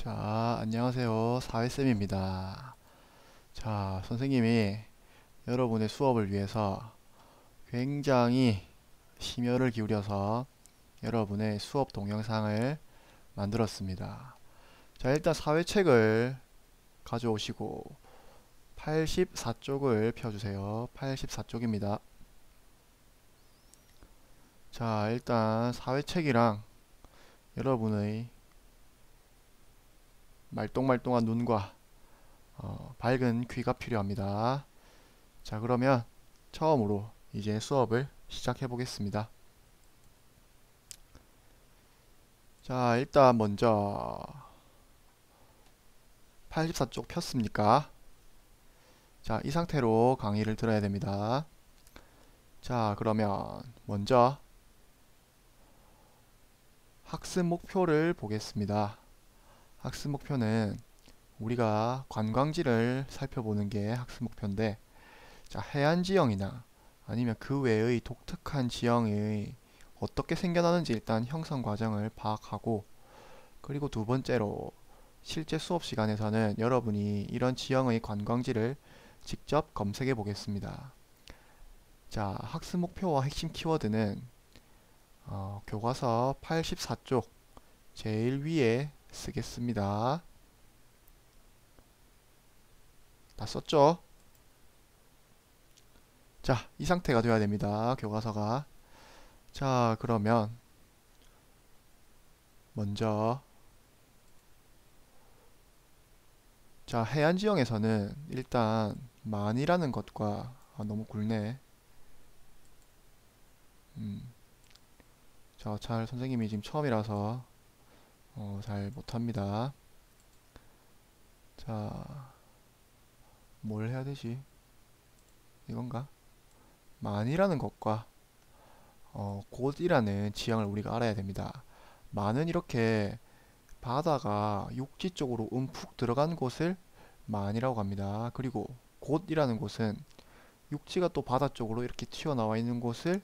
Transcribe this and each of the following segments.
자, 안녕하세요. 사회쌤입니다. 자, 선생님이 여러분의 수업을 위해서 굉장히 심혈을 기울여서 여러분의 수업 동영상을 만들었습니다. 자, 일단 사회책을 가져오시고 84쪽을 펴주세요. 84쪽입니다. 자, 일단 사회책이랑 여러분의 말똥말똥한 눈과 밝은 귀가 필요합니다. 자, 그러면 처음으로 이제 수업을 시작해 보겠습니다. 자, 일단 먼저 84쪽 폈습니까? 자, 이 상태로 강의를 들어야 됩니다. 자, 그러면 먼저 학습 목표를 보겠습니다. 학습 목표는 우리가 관광지를 살펴보는 게 학습 목표인데, 자, 해안 지형이나 아니면 그 외의 독특한 지형이 어떻게 생겨나는지 일단 형성 과정을 파악하고, 그리고 두 번째로 실제 수업 시간에서는 여러분이 이런 지형의 관광지를 직접 검색해 보겠습니다. 자, 학습 목표와 핵심 키워드는 교과서 84쪽 제일 위에 쓰겠습니다. 다 썼죠? 자, 이 상태가 되어야 됩니다. 교과서가. 자, 그러면 먼저 자, 해안 지형에서는 일단 만이라는 것과 너무 굵네. 자, 잘 선생님이 지금 처음이라서 잘 못합니다. 자, 뭘 해야 되지? 이건가? 만이라는 것과 곧이라는 지형을 우리가 알아야 됩니다. 만은 이렇게 바다가 육지 쪽으로 움푹 들어간 곳을 만이라고 합니다. 그리고 곧이라는 곳은 육지가 또 바다 쪽으로 이렇게 튀어나와 있는 곳을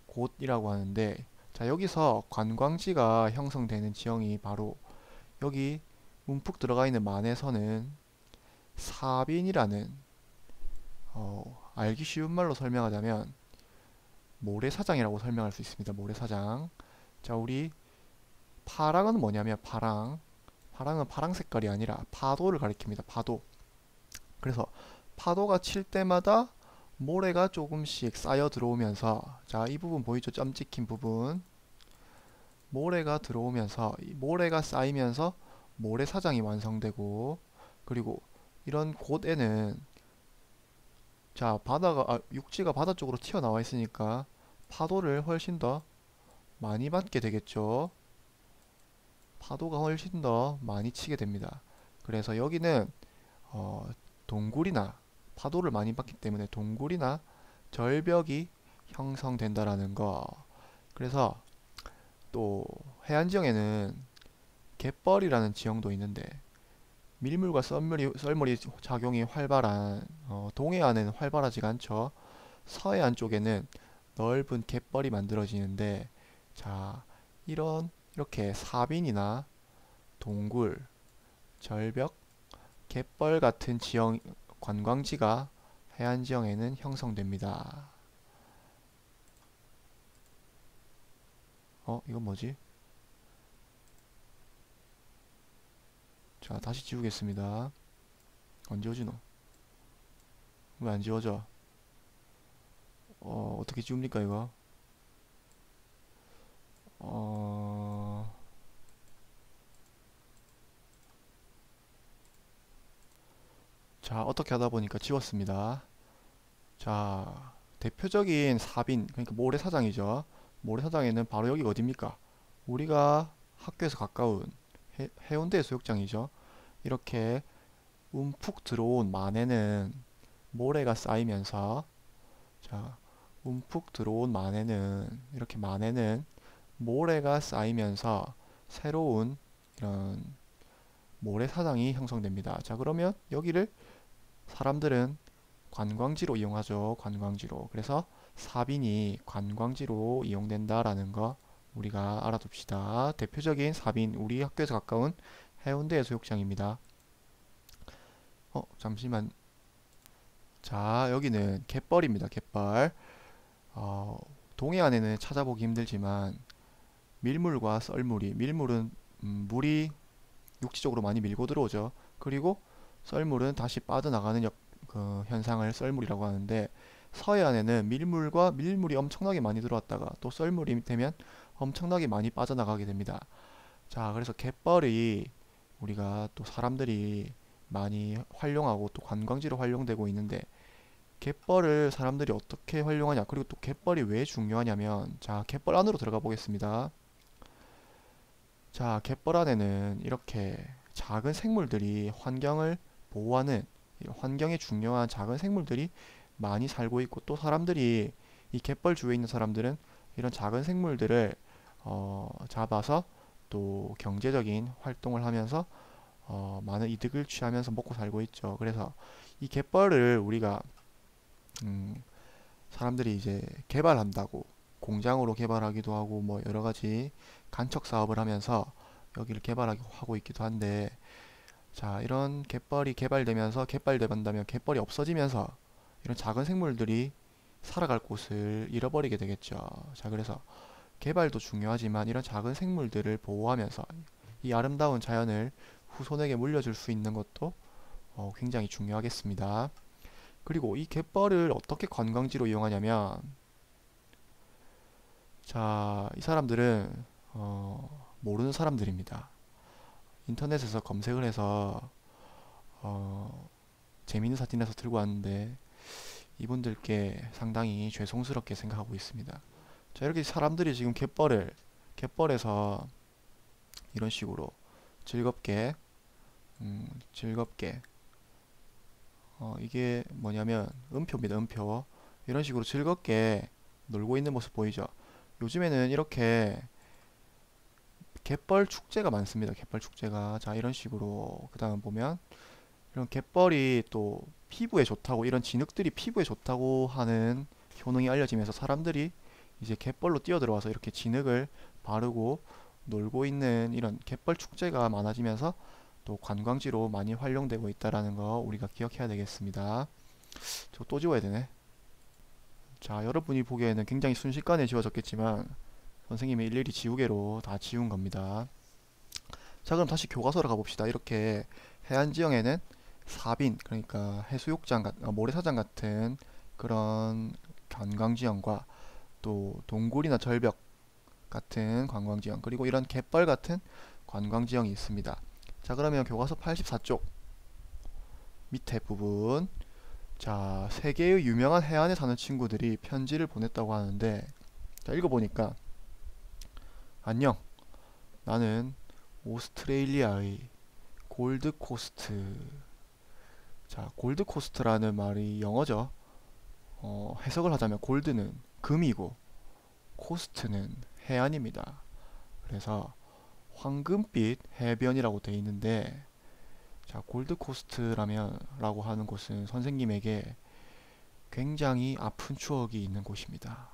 곧이라고 하는데, 자, 여기서 관광지가 형성되는 지형이 바로 여기 움푹 들어가 있는 만에서는 사빈이라는 알기 쉬운 말로 설명하자면 모래사장이라고 설명할 수 있습니다. 모래사장. 자, 우리 파랑은 뭐냐면 파랑은 파랑 색깔이 아니라 파도를 가리킵니다. 파도. 그래서 파도가 칠 때마다 모래가 조금씩 쌓여 들어오면서, 자, 이 부분 보이죠? 점 찍힌 부분. 모래가 들어오면서 이 모래가 쌓이면서 모래사장이 완성되고, 그리고 이런 곳에는 자, 육지가 바다 쪽으로 튀어나와 있으니까 파도를 훨씬 더 많이 받게 되겠죠. 파도가 훨씬 더 많이 치게 됩니다. 그래서 여기는 어, 동굴이나 파도를 많이 받기 때문에 동굴이나 절벽이 형성된다라는 거. 그래서 또 해안 지형에는 갯벌이라는 지형도 있는데, 밀물과 썰물이 작용이 활발한 동해안에는 활발하지가 않죠. 서해안 쪽에는 넓은 갯벌이 만들어지는데, 자, 이렇게 사빈이나 동굴, 절벽, 갯벌 같은 지형 관광지가 해안 지형에는 형성됩니다. 이건 뭐지? 자, 다시 지우겠습니다. 안 지워지노? 왜 안 지워져? 어떻게 지웁니까, 이거? 어, 자, 어떻게 하다 보니까 지웠습니다. 자, 대표적인 사빈, 그러니까 모래사장이죠. 모래사장에는 바로 여기가 어딥니까? 우리가 학교에서 가까운 해운대 해수욕장이죠. 이렇게 움푹 들어온 만에는 모래가 쌓이면서, 자, 움푹 들어온 만에는 이렇게 만에는 모래가 쌓이면서 새로운 이런 모래사장이 형성됩니다. 자, 그러면 여기를 사람들은 관광지로 이용하죠. 관광지로. 그래서 사빈이 관광지로 이용된다라는 거 우리가 알아둡시다. 대표적인 사빈, 우리 학교에서 가까운 해운대 해수욕장입니다. 잠시만. 자, 여기는 갯벌입니다. 갯벌. 동해안에는 찾아보기 힘들지만 밀물과 썰물이, 밀물은 물이 육지 쪽으로 많이 밀고 들어오죠. 그리고 썰물은 다시 빠져나가는 그 현상을 썰물이라고 하는데, 서해안에는 밀물이 엄청나게 많이 들어왔다가 또 썰물이 되면 엄청나게 많이 빠져나가게 됩니다. 자, 그래서 갯벌이 우리가 또 사람들이 많이 활용하고 또 관광지로 활용되고 있는데, 갯벌을 사람들이 어떻게 활용하냐, 그리고 또 갯벌이 왜 중요하냐면, 자, 갯벌 안으로 들어가 보겠습니다. 자, 갯벌 안에는 이렇게 작은 생물들이 환경을 보호하는, 환경에 중요한 작은 생물들이 많이 살고 있고, 또 사람들이, 이 갯벌 주위에 있는 사람들은 이런 작은 생물들을 잡아서 또 경제적인 활동을 하면서 많은 이득을 취하면서 먹고 살고 있죠. 그래서 이 갯벌을 우리가 사람들이 이제 개발한다고, 공장으로 개발하기도 하고 뭐 여러 가지 간척 사업을 하면서 여기를 개발하고 있기도 한데, 자, 이런 갯벌이 개발된다면 갯벌이 없어지면서 이런 작은 생물들이 살아갈 곳을 잃어버리게 되겠죠. 자, 그래서 개발도 중요하지만 이런 작은 생물들을 보호하면서 이 아름다운 자연을 후손에게 물려줄 수 있는 것도 굉장히 중요하겠습니다. 그리고 이 갯벌을 어떻게 관광지로 이용하냐면, 자, 이 사람들은 모르는 사람들입니다. 인터넷에서 검색을 해서 재미있는 사진에서 들고 왔는데 이분들께 상당히 죄송스럽게 생각하고 있습니다. 자, 이렇게 사람들이 지금 갯벌에서 이런 식으로 즐겁게 즐겁게 이게 뭐냐면 음표입니다. 음표. 이런 식으로 즐겁게 놀고 있는 모습 보이죠? 요즘에는 이렇게 갯벌 축제가 많습니다. 갯벌 축제가. 자, 이런 식으로 그 다음 보면 이런 갯벌이 또 피부에 좋다고, 이런 진흙들이 피부에 좋다고 하는 효능이 알려지면서 사람들이 이제 갯벌로 뛰어들어와서 이렇게 진흙을 바르고 놀고 있는 이런 갯벌 축제가 많아지면서 또 관광지로 많이 활용되고 있다라는 거 우리가 기억해야 되겠습니다. 저 또 지워야 되네. 자, 여러분이 보기에는 굉장히 순식간에 지워졌겠지만 선생님이 일일이 지우개로 다 지운 겁니다. 자, 그럼 다시 교과서로 가봅시다. 이렇게 해안 지형에는 사빈, 그러니까 해수욕장, 모래사장 같은 그런 관광지형과 또 동굴이나 절벽 같은 관광지형, 그리고 이런 갯벌 같은 관광지형이 있습니다. 자, 그러면 교과서 84쪽 밑에 부분, 자, 세계의 유명한 해안에 사는 친구들이 편지를 보냈다고 하는데, 자, 읽어보니까, 안녕, 나는 오스트레일리아의 골드코스트. 자, 골드코스트라는 말이 영어죠. 해석을 하자면 골드는 금이고 코스트는 해안입니다. 그래서 황금빛 해변이라고 되어 있는데, 자, 골드코스트라면 라고 하는 곳은 선생님에게 굉장히 아픈 추억이 있는 곳입니다.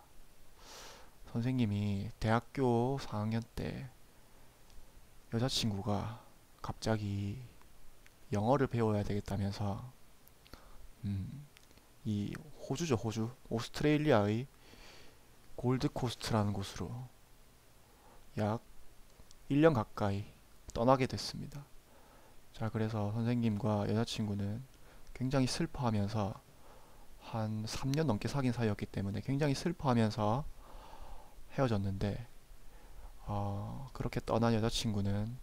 선생님이 대학교 4학년 때 여자친구가 갑자기 영어를 배워야 되겠다면서 이 호주죠, 호주. 오스트레일리아의 골드코스트라는 곳으로 약 1년 가까이 떠나게 됐습니다. 자, 그래서 선생님과 여자친구는 굉장히 슬퍼하면서, 한 3년 넘게 사귄 사이였기 때문에 굉장히 슬퍼하면서 헤어졌는데, 그렇게 떠난 여자친구는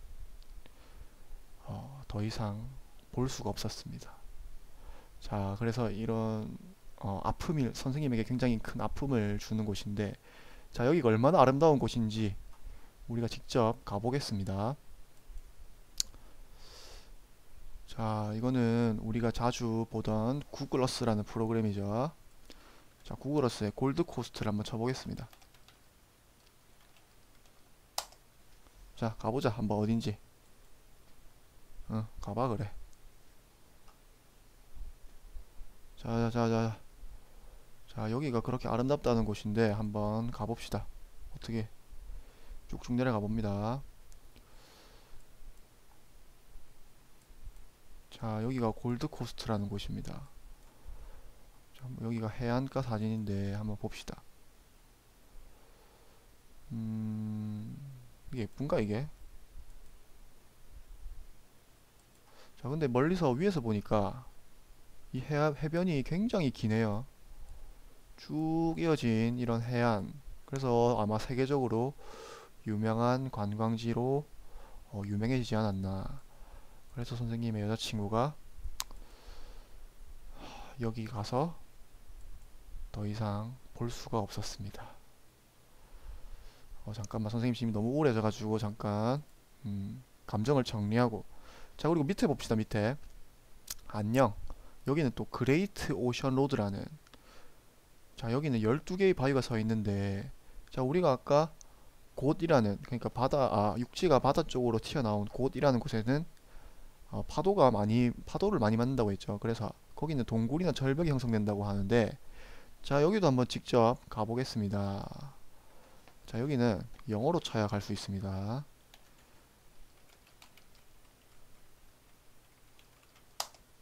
더 이상 볼 수가 없었습니다. 자, 그래서 이런 아픔이 선생님에게 굉장히 큰 아픔을 주는 곳인데, 자, 여기가 얼마나 아름다운 곳인지 우리가 직접 가보겠습니다. 자, 이거는 우리가 자주 보던 구글어스라는 프로그램이죠. 자, 구글어스의 골드코스트를 한번 쳐보겠습니다. 자, 가보자. 한번 어딘지. 가봐 그래. 자, 여기가 그렇게 아름답다는 곳인데 한번 가봅시다. 어떻게 쭉쭉 내려가 봅니다. 자, 여기가 골드코스트라는 곳입니다. 자, 여기가 해안가 사진인데 한번 봅시다. 이게 예쁜가 이게? 자, 근데 멀리서 위에서 보니까 이 해변이 굉장히 기네요. 쭉 이어진 이런 해안. 그래서 아마 세계적으로 유명한 관광지로 유명해지지 않았나. 그래서 선생님의 여자친구가 여기 가서 더 이상 볼 수가 없었습니다. 잠깐만, 선생님 지금 너무 우울해져가지고 잠깐 감정을 정리하고. 자, 그리고 밑에 봅시다. 밑에 안녕. 여기는 또 그레이트 오션 로드라는, 자, 여기는 12개의 바위가 서 있는데, 자, 우리가 아까 곳이라는, 그러니까 육지가 바다 쪽으로 튀어나온 곳이라는 곳에는 파도를 많이 맞는다고 했죠. 그래서 거기는 동굴이나 절벽이 형성된다고 하는데, 자, 여기도 한번 직접 가보겠습니다. 자, 여기는 영어로 쳐야 갈 수 있습니다.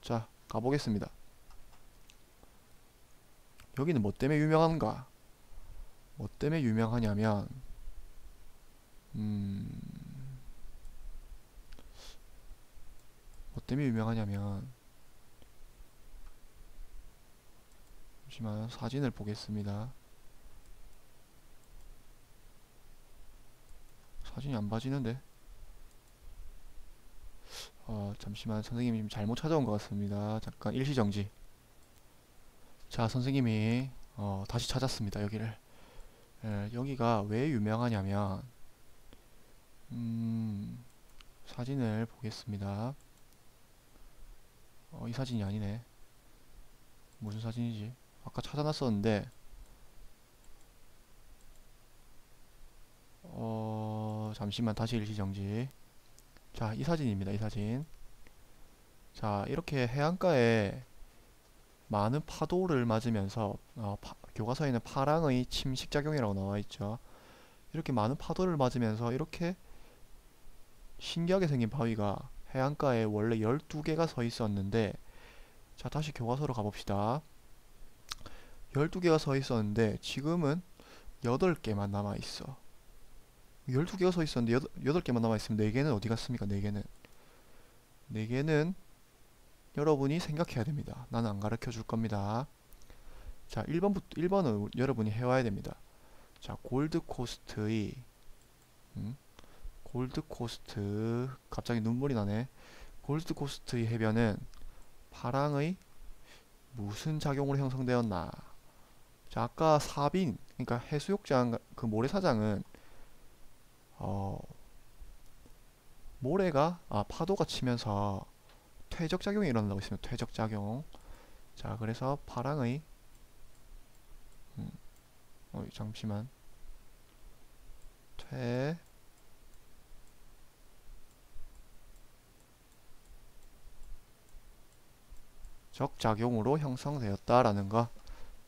자, 가보겠습니다. 여기는 뭐 때문에 유명한가? 뭐 때문에 유명하냐면 뭐 때문에 유명하냐면, 잠시만 사진을 보겠습니다. 사진이 안 봐지는데. 잠시만, 선생님이 지금 잘못 찾아온 것 같습니다. 잠깐 일시정지. 자, 선생님이 다시 찾았습니다. 여기를. 여기가 왜 유명하냐면, 사진을 보겠습니다. 이 사진이 아니네. 무슨 사진이지? 아까 찾아놨었는데, 잠시만 다시 일시정지. 자, 이 사진입니다. 이 사진. 자, 이렇게 해안가에 많은 파도를 맞으면서 교과서에는 파랑의 침식작용이라고 나와있죠. 이렇게 많은 파도를 맞으면서 이렇게 신기하게 생긴 바위가 해안가에 원래 12개가 서 있었는데, 자, 다시 교과서로 가봅시다. 12개가 서 있었는데 지금은 8개만 남아있어. 12개가 서 있었는데 8개만 남아있으면 4개는 어디 갔습니까? 4개는 여러분이 생각해야 됩니다. 나는 안 가르쳐 줄 겁니다. 자, 1번은 여러분이 해와야 됩니다. 자, 골드코스트의 골드코스트, 갑자기 눈물이 나네. 골드코스트의 해변은 파랑의 무슨 작용으로 형성되었나? 자, 아까 사빈, 그러니까 해수욕장, 그 모래사장은 모래가 파도가 치면서 퇴적작용이 일어난다고 했습니다. 퇴적작용. 자, 그래서 파랑의 잠시만, 퇴적작용으로 형성되었다라는 거.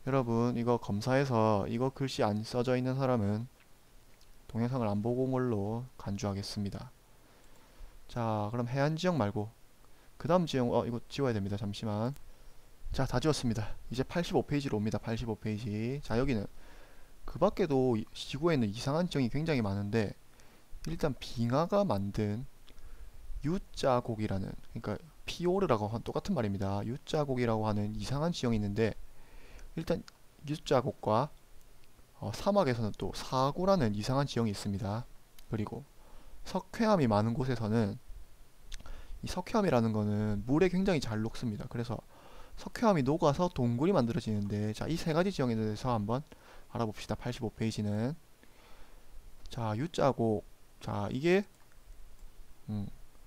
여러분, 이거 검사해서 이거 글씨 안 써져 있는 사람은 동영상을 안 보고 온 걸로 간주하겠습니다. 자, 그럼 해안지형 말고 그 다음 지형, 이거 지워야 됩니다. 잠시만. 자, 다 지웠습니다. 이제 85페이지로 옵니다. 85페이지. 자, 여기는 그 밖에도 지구에 있는 이상한 지형이 굉장히 많은데, 일단 빙하가 만든 U자곡이라는, 그러니까 피오르라고 한 똑같은 말입니다. U자곡이라고 하는 이상한 지형이 있는데, 일단 U자곡과 사막에서는 또 사구라는 이상한 지형이 있습니다. 그리고 석회암이 많은 곳에서는, 이 석회암이라는 거는 물에 굉장히 잘 녹습니다. 그래서 석회암이 녹아서 동굴이 만들어지는데, 자, 이 세 가지 지형에 대해서 한번 알아봅시다. 85페이지는. 자, U자곡. 자, 이게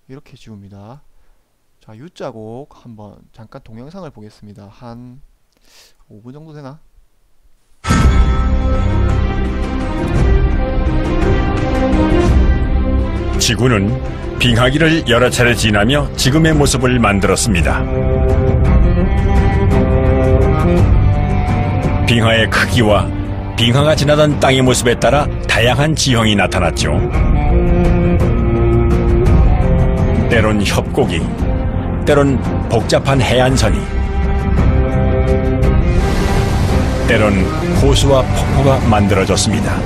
이렇게 지웁니다. 자, U자곡 한번 잠깐 동영상을 보겠습니다. 한 5분 정도 되나? 지구는 빙하기를 여러 차례 지나며 지금의 모습을 만들었습니다. 빙하의 크기와 빙하가 지나던 땅의 모습에 따라 다양한 지형이 나타났죠. 때론 협곡이, 때론 복잡한 해안선이, 때론 호수와 폭포가 만들어졌습니다.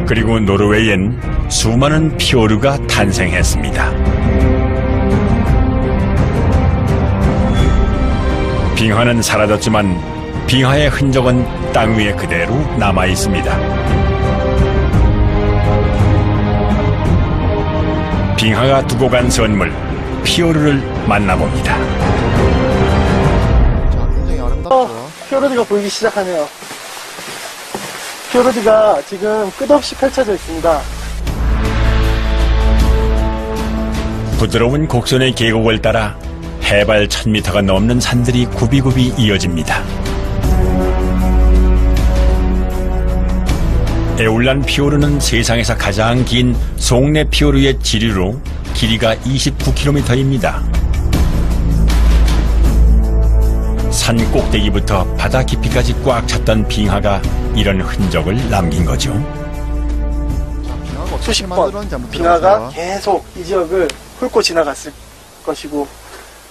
그리고 노르웨이엔 수많은 피오르가 탄생했습니다. 빙하는 사라졌지만 빙하의 흔적은 땅 위에 그대로 남아 있습니다. 빙하가 두고 간 선물, 피오르를 만나봅니다. 자, 굉장히 아름답죠. 피오르드가 보이기 시작하네요. 피오르드가 지금 끝없이 펼쳐져 있습니다. 부드러운 곡선의 계곡을 따라 해발 1000m가 넘는 산들이 굽이굽이 이어집니다. 에올란 피오르는 세상에서 가장 긴 송내 피오르의 지류로 길이가 29km입니다. 산 꼭대기부터 바다 깊이까지 꽉 찼던 빙하가 이런 흔적을 남긴 거죠. 자, 빙하가 어떻게 수십 번 만들었는지 한번 빙하가 들어보세요. 계속 이 지역을 훑고 지나갔을 것이고,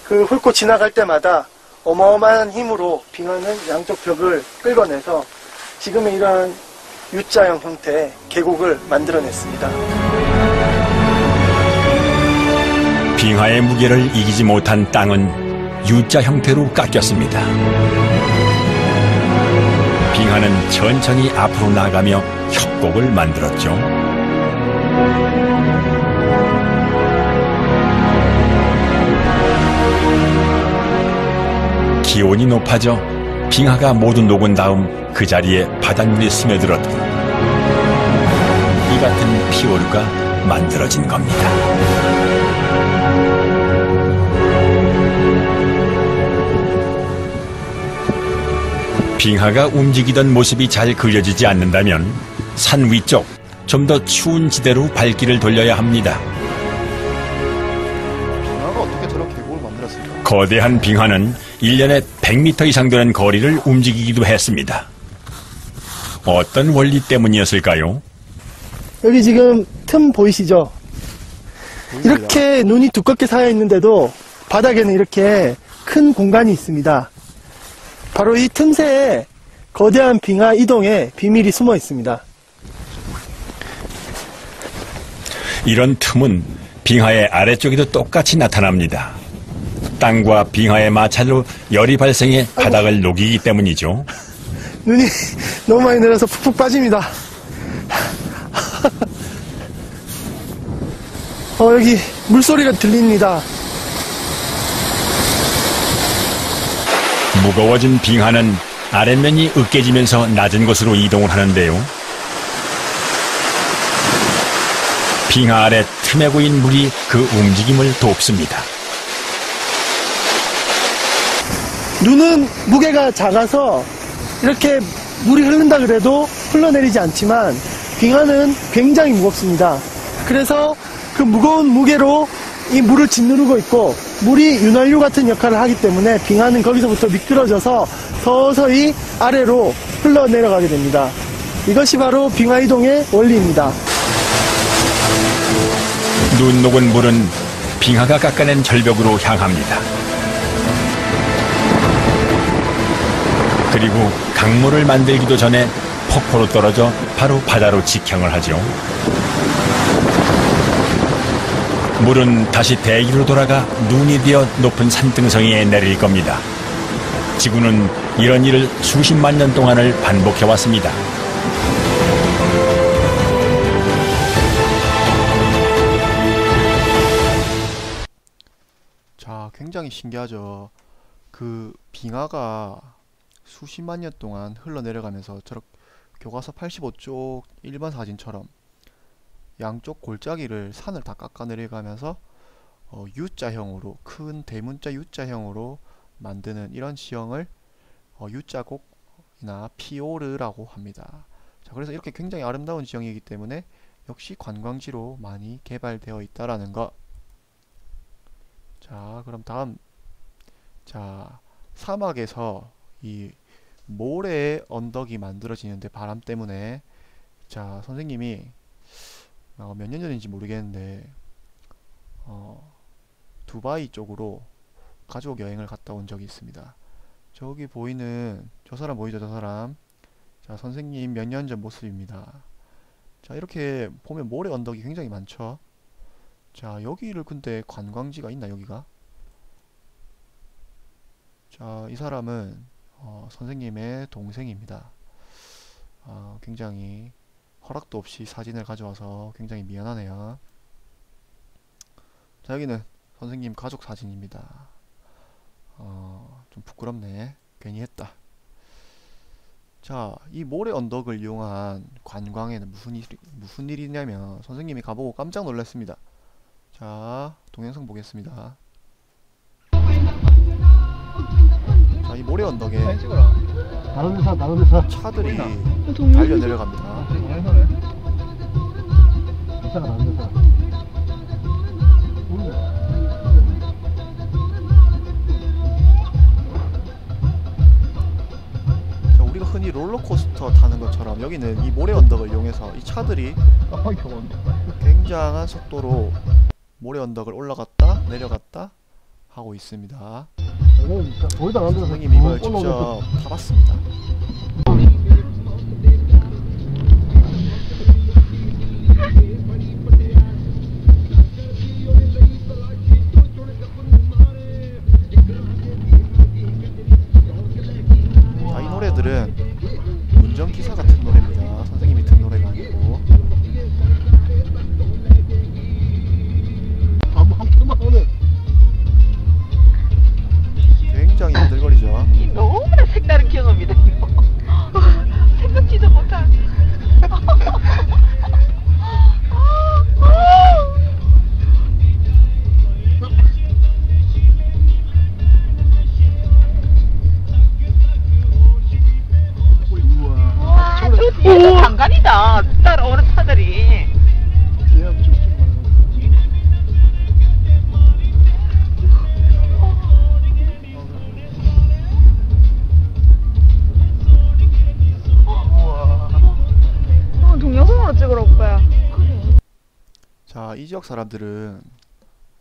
그 훑고 지나갈 때마다 어마어마한 힘으로 빙하는 양쪽 벽을 끌어내서 지금의 이러한 U자형 형태의 계곡을 만들어냈습니다. 빙하의 무게를 이기지 못한 땅은 U자 형태로 깎였습니다. 빙하는 천천히 앞으로 나가며 협곡을 만들었죠. 기온이 높아져 빙하가 모두 녹은 다음 그 자리에 바닷물이 스며들었고 이 같은 피오르가 만들어진 겁니다. 빙하가 움직이던 모습이 잘 그려지지 않는다면 산 위쪽 좀 더 추운 지대로 발길을 돌려야 합니다. 빙하가 어떻게 저런 계곡을 만들었을까? 거대한 빙하는 1년에 100m 이상 되는 거리를 움직이기도 했습니다. 어떤 원리 때문이었을까요? 여기 지금 틈 보이시죠? 이렇게 눈이 두껍게 쌓여 있는데도 바닥에는 이렇게 큰 공간이 있습니다. 바로 이 틈새에 거대한 빙하 이동의 비밀이 숨어 있습니다. 이런 틈은 빙하의 아래쪽에도 똑같이 나타납니다. 땅과 빙하의 마찰로 열이 발생해 바닥을 녹이기 때문이죠. 눈이 너무 많이 내려서 푹푹 빠집니다. 여기 물소리가 들립니다. 무거워진 빙하는 아랫면이 으깨지면서 낮은 곳으로 이동을 하는데요. 빙하 아래 틈에 고인 물이 그 움직임을 돕습니다. 눈은 무게가 작아서 이렇게 물이 흐른다 그래도 흘러내리지 않지만 빙하는 굉장히 무겁습니다. 그래서 그 무거운 무게로 이 물을 짓누르고 있고 물이 윤활유 같은 역할을 하기 때문에 빙하는 거기서부터 미끄러져서 서서히 아래로 흘러내려가게 됩니다. 이것이 바로 빙하 이동의 원리입니다. 눈 녹은 물은 빙하가 깎아낸 절벽으로 향합니다. 그리고 강물을 만들기도 전에 폭포로 떨어져 바로 바다로 직행을 하죠. 물은 다시 대기로 돌아가 눈이 되어 높은 산등성이에 내릴 겁니다. 지구는 이런 일을 수십만 년 동안을 반복해왔습니다. 자, 굉장히 신기하죠. 그 빙하가 수십만 년 동안 흘러내려가면서 저렇게 교과서 85쪽 일반 사진처럼 양쪽 골짜기를 산을 다 깎아 내려가면서 U자형으로 큰 대문자 U자형으로 만드는 이런 지형을 U자곡이나 피오르라고 합니다. 자, 그래서 이렇게 굉장히 아름다운 지형이기 때문에 역시 관광지로 많이 개발되어 있다라는 것. 자, 그럼 다음, 자, 사막에서 이 모래 언덕이 만들어지는데 바람 때문에, 자, 선생님이 몇 년 전인지 모르겠는데 두바이 쪽으로 가족 여행을 갔다 온 적이 있습니다. 저기 보이는 저 사람 보이죠? 저 사람. 자, 선생님 몇 년 전 모습입니다. 자, 이렇게 보면 모래 언덕이 굉장히 많죠? 자, 여기를 근데 관광지가 있나, 여기가? 자, 이 사람은 선생님의 동생입니다. 굉장히 허락도 없이 사진을 가져와서 굉장히 미안하네요. 자, 여기는 선생님 가족 사진입니다. 좀 부끄럽네. 괜히 했다. 자, 이 모래 언덕을 이용한 관광에는 무슨 일이냐면 선생님이 가보고 깜짝 놀랐습니다. 자, 동영상 보겠습니다. 자, 이 모래 언덕에 다른 데서 차들이 동영상 달려 내려갑니다. 이사가 다른 데서 자, 우리가 흔히 롤러코스터 타는 것처럼 여기는 이 모래 언덕을 이용해서 이 차들이 굉장한 속도로 모래 언덕을 올라갔다 내려갔다 하고 있습니다. 거의 다른 데서 선생님이 이걸 직접 타봤습니다. 자, 이 노래들은 운전기사 같은 노래입니다. 선생님이 튼 노래가 아니고. 굉장히 흔들거리죠. 너무나 색다른 경험이다 이거. 생각지도 못한. 와, 저 뒤에가 장관이다. 따라오는 차들이. 동영상으로 찍으러 올 거야. 그래. 자, 이 지역 사람들은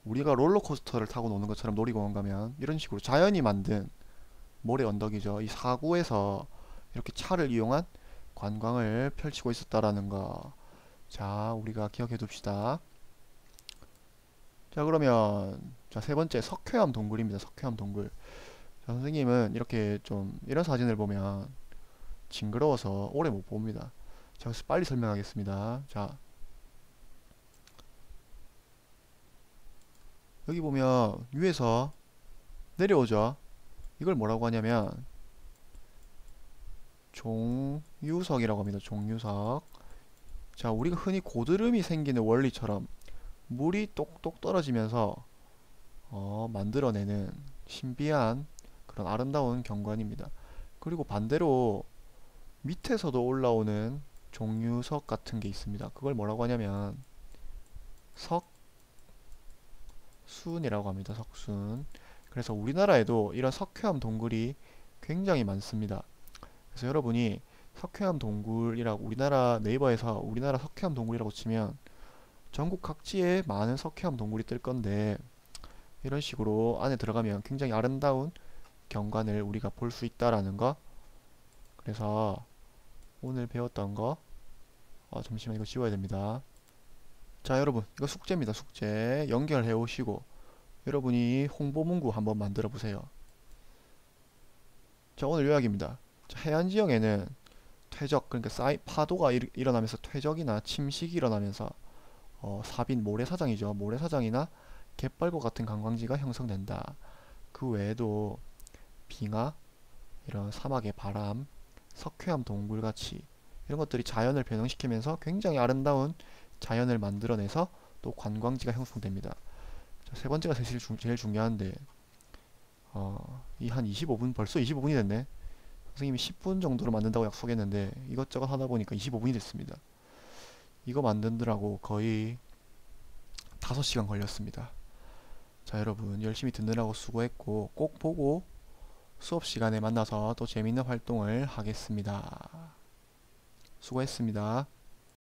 우리가 롤러코스터를 타고 노는 것처럼 놀이공원 가면 이런 식으로 자연이 만든 모래 언덕이죠. 이 사구에서 이렇게 차를 이용한 관광을 펼치고 있었다라는 거. 자, 우리가 기억해 둡시다. 자, 그러면 자, 세 번째 석회암 동굴입니다. 석회암 동굴. 자, 선생님은 이렇게 좀 이런 사진을 보면 징그러워서 오래 못 봅니다. 자, 그래서 빨리 설명하겠습니다. 자, 여기 보면 위에서 내려오죠. 이걸 뭐라고 하냐면 종유석이라고 합니다. 종유석. 자, 우리가 흔히 고드름이 생기는 원리처럼 물이 똑똑 떨어지면서 만들어내는 신비한 그런 아름다운 경관입니다. 그리고 반대로 밑에서도 올라오는 종유석 같은 게 있습니다. 그걸 뭐라고 하냐면 석순이라고 합니다. 석순. 그래서 우리나라에도 이런 석회암 동굴이 굉장히 많습니다. 그래서 여러분이 석회암 동굴이라고 우리나라 네이버에서 우리나라 석회암 동굴이라고 치면 전국 각지에 많은 석회암 동굴이 뜰 건데 이런 식으로 안에 들어가면 굉장히 아름다운 경관을 우리가 볼 수 있다라는 거. 그래서 오늘 배웠던 거 잠시만 이거 지워야 됩니다. 자, 여러분 이거 숙제입니다. 숙제 연결해 오시고 여러분이 홍보 문구 한번 만들어 보세요. 자, 오늘 요약입니다. 자, 해안 지형에는 퇴적, 그러니까 파도가 일어나면서 퇴적이나 침식이 일어나면서 사빈 모래사장이죠. 모래사장이나 갯벌과 같은 관광지가 형성된다. 그 외에도 빙하, 이런 사막의 바람, 석회암 동굴같이 이런 것들이 자연을 변형시키면서 굉장히 아름다운 자연을 만들어내서 또 관광지가 형성됩니다. 자, 세 번째가 제일 중요한데 이 한 25분, 벌써 25분이 됐네. 선생님이 10분 정도로 만든다고 약속했는데 이것저것 하다 보니까 25분이 됐습니다. 이거 만드느라고 거의 5시간 걸렸습니다. 자, 여러분 열심히 듣느라고 수고했고 꼭 보고 수업 시간에 만나서 또 재밌는 활동을 하겠습니다. 수고했습니다.